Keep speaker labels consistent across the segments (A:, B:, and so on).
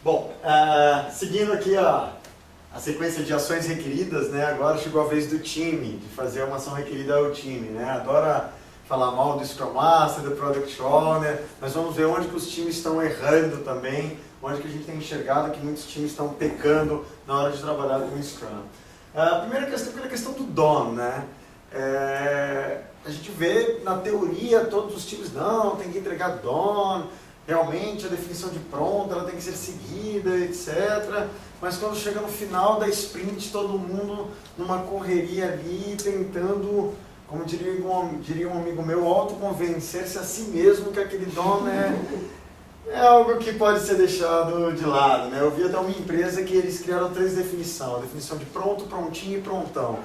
A: Bom, seguindo aqui a sequência de ações requeridas, né? Agora chegou a vez do time, de fazer uma ação requerida ao time, né? Adora falar mal do Scrum Master, do Product Owner, mas vamos ver onde que os times estão errando também, onde que a gente tem enxergado que muitos times estão pecando na hora de trabalhar com o Scrum. A primeira questão é a questão do DON, né? A gente vê na teoria todos os times, não, tem que entregar DON, realmente a definição de pronto, ela tem que ser seguida, etc. Mas quando chega no final da sprint, todo mundo numa correria ali, tentando, como diria um amigo meu, autoconvencer-se a si mesmo que aquele DON é algo que pode ser deixado de lado, né? Eu vi até uma empresa que eles criaram 3 definições, a definição de pronto, prontinho e prontão.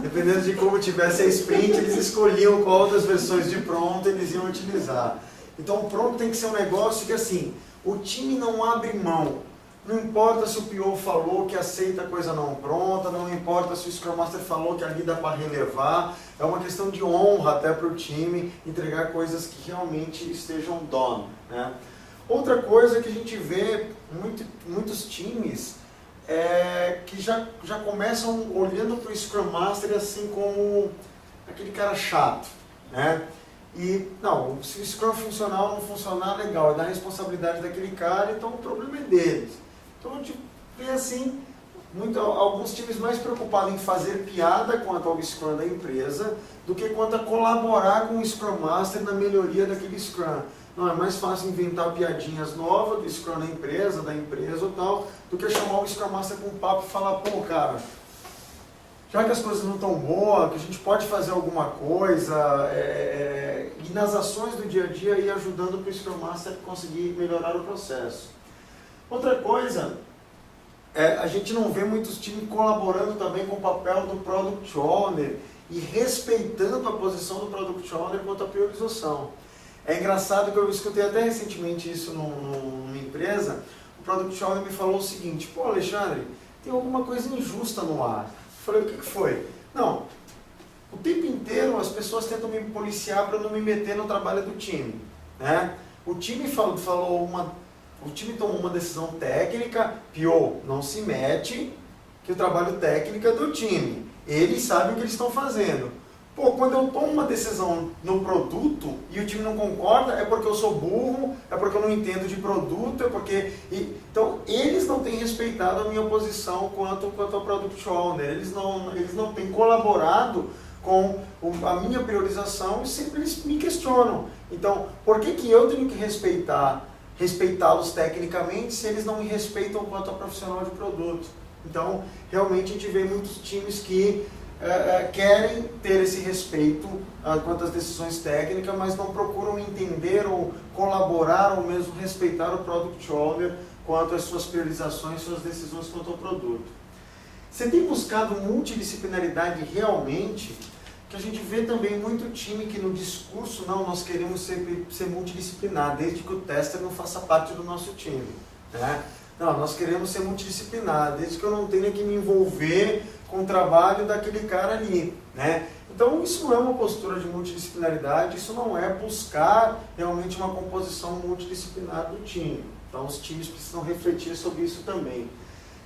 A: Dependendo de como tivesse a sprint, eles escolhiam qual das versões de pronto eles iam utilizar. Então o pronto tem que ser um negócio que assim, o time não abre mão. Não importa se o PO falou que aceita a coisa não pronta, não importa se o Scrum Master falou que ali dá para relevar, é uma questão de honra até para o time entregar coisas que realmente estejam done, né? Outra coisa que a gente vê muitos times que já começam olhando para o Scrum Master assim como aquele cara chato, né? E, não, se o Scrum funcionar ou não funcionar, legal, é da responsabilidade daquele cara, então o problema é deles. Então a gente vê assim, alguns times mais preocupados em fazer piada quanto ao Scrum da empresa do que quanto a colaborar com o Scrum Master na melhoria daquele Scrum. Não, é mais fácil inventar piadinhas novas do Scrum da empresa ou tal, do que chamar o Scrum Master com um papo e falar, pô cara, já que as coisas não estão boas, que a gente pode fazer alguma coisa, e nas ações do dia a dia ir ajudando para o Scrum Master conseguir melhorar o processo. Outra coisa, a gente não vê muitos times colaborando também com o papel do Product Owner e respeitando a posição do Product Owner quanto à priorização. É engraçado que eu escutei até recentemente isso numa empresa, o Product Owner me falou o seguinte, pô Alexandre, tem alguma coisa injusta no ar. Eu falei, o que foi? Não, o tempo inteiro as pessoas tentam me policiar para não me meter no trabalho do time, né? O time o time tomou uma decisão técnica, PO, não se mete, que o trabalho técnico é do time. Eles sabem o que eles estão fazendo. Pô, quando eu tomo uma decisão no produto e o time não concorda, é porque eu sou burro, é porque eu não entendo de produto, é porque... Então, eles não têm respeitado a minha posição quanto ao Product Owner. Eles não têm colaborado com a minha priorização e sempre eles me questionam. Então, por que eu tenho que respeitá-los tecnicamente se eles não me respeitam quanto a profissional de produto? Então, realmente a gente vê muitos times que querem ter esse respeito quanto às decisões técnicas, mas não procuram entender ou colaborar ou mesmo respeitar o Product Owner quanto às suas priorizações, suas decisões quanto ao produto. Você tem buscado multidisciplinaridade realmente? Que a gente vê também muito time que no discurso, não, nós queremos ser multidisciplinar, desde que o tester não faça parte do nosso time, né? Não, nós queremos ser multidisciplinar, desde que eu não tenha que me envolver com o trabalho daquele cara ali, né? Então isso não é uma postura de multidisciplinaridade, isso não é buscar realmente uma composição multidisciplinar do time. Então os times precisam refletir sobre isso também.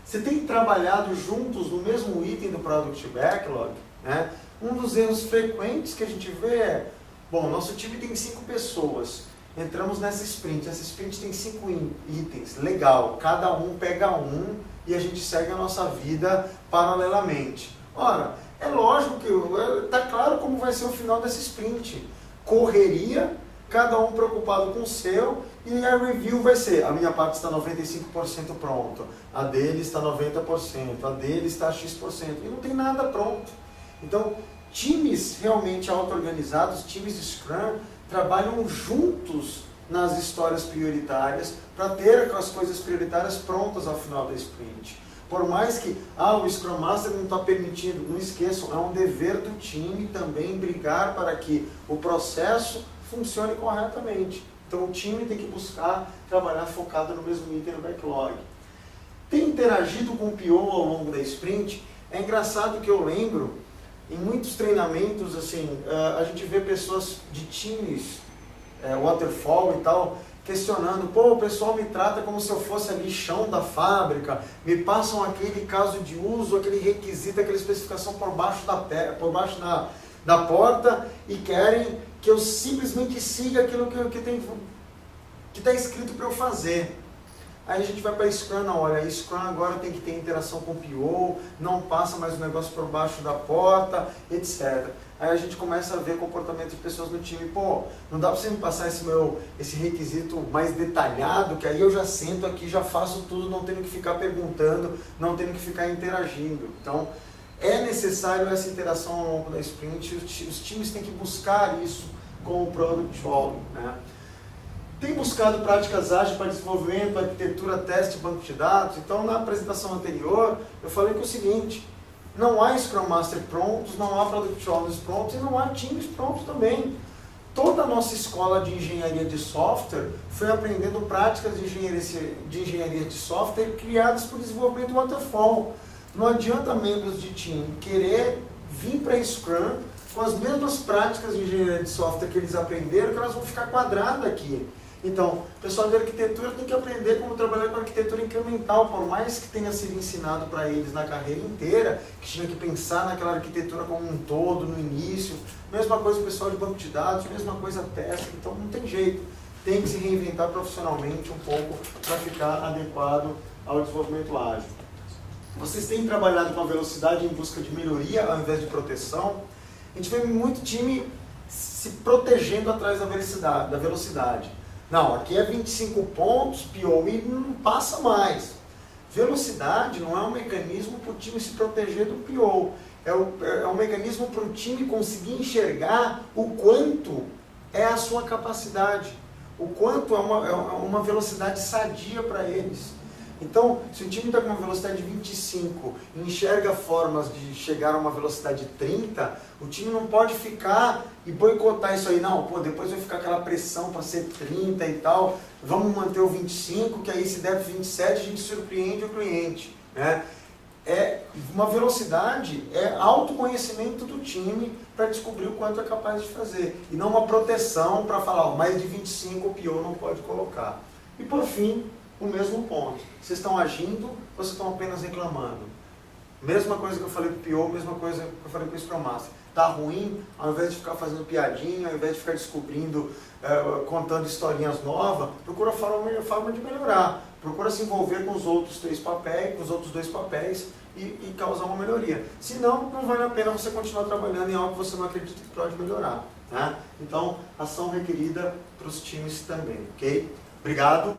A: Você tem trabalhado juntos no mesmo item do Product Backlog, né? Um dos erros frequentes que a gente vê é, bom, nosso time tem 5 pessoas, entramos nessa sprint, essa sprint tem 5 itens, legal, cada um pega um e a gente segue a nossa vida paralelamente. Ora, é lógico que está claro como vai ser o final dessa sprint, correria, cada um preocupado com o seu, e a review vai ser, a minha parte está 95% pronto, a dele está 90%, a dele está X%, e não tem nada pronto. Então, times realmente auto-organizados, times de Scrum, trabalham juntos nas histórias prioritárias para ter as coisas prioritárias prontas ao final da sprint. Por mais que o Scrum Master não está permitindo, não esqueçam, é um dever do time também brigar para que o processo funcione corretamente. Então o time tem que buscar trabalhar focado no mesmo item no backlog. Tem interagido com o PO ao longo da sprint? É engraçado que eu lembro, em muitos treinamentos, assim, a gente vê pessoas de times, waterfall e tal, questionando, pô, o pessoal me trata como se eu fosse ali chão da fábrica, me passam aquele caso de uso, aquele requisito, aquela especificação por baixo da porta e querem que eu simplesmente siga aquilo que está escrito para eu fazer. Aí a gente vai para Scrum, não, olha, Scrum agora tem que ter interação com o PO, não passa mais o negócio por baixo da porta, etc. Aí a gente começa a ver comportamento de pessoas no time, pô, não dá para você me passar esse requisito mais detalhado, que aí eu já sento aqui, já faço tudo, não tenho que ficar perguntando, não tenho que ficar interagindo. Então, é necessário essa interação ao longo da sprint, os times têm que buscar isso com o Product Owner, né? Tem buscado práticas ágeis para desenvolvimento, arquitetura, teste, banco de dados. Então, na apresentação anterior, eu falei que é o seguinte, não há Scrum Master prontos, não há Product Owners prontos e não há times prontos também. Toda a nossa escola de engenharia de software foi aprendendo práticas de engenharia de software criadas por desenvolvimento waterfall. Não adianta membros de time querer vir para Scrum com as mesmas práticas de engenharia de software que eles aprenderam, que elas vão ficar quadradas aqui. Então, o pessoal de arquitetura tem que aprender como trabalhar com arquitetura incremental, por mais que tenha sido ensinado para eles na carreira inteira, que tinha que pensar naquela arquitetura como um todo, no início. Mesma coisa o pessoal de banco de dados, mesma coisa teste, então não tem jeito. Tem que se reinventar profissionalmente um pouco para ficar adequado ao desenvolvimento ágil. Vocês têm trabalhado com a velocidade em busca de melhoria ao invés de proteção. A gente vê muito time se protegendo atrás da velocidade. Não, aqui é 25 pontos, PO, e não passa mais. Velocidade não é um mecanismo para o time se proteger do PO. É um mecanismo para o time conseguir enxergar o quanto é a sua capacidade. O quanto é uma velocidade sadia para eles. Então, se o time está com uma velocidade de 25 e enxerga formas de chegar a uma velocidade de 30, o time não pode ficar e boicotar isso aí. Não, pô, depois vai ficar aquela pressão para ser 30 e tal, vamos manter o 25, que aí se der 27 a gente surpreende o cliente, né? Uma velocidade é autoconhecimento do time para descobrir o quanto é capaz de fazer. E não uma proteção para falar, ó, mais de 25 o PO não pode colocar. E por fim, o mesmo ponto. Vocês estão agindo ou vocês estão apenas reclamando? Mesma coisa que eu falei para o PO, mesma coisa que eu falei para o Scrum Master. Está ruim, ao invés de ficar fazendo piadinha, ao invés de ficar descobrindo, contando historinhas novas, procura forma de melhorar. Procura se envolver com os outros 3 papéis, com os outros 2 papéis e causar uma melhoria. Senão, não vale a pena você continuar trabalhando em algo que você não acredita que pode melhorar, né? Então, ação requerida para os times também, ok? Obrigado.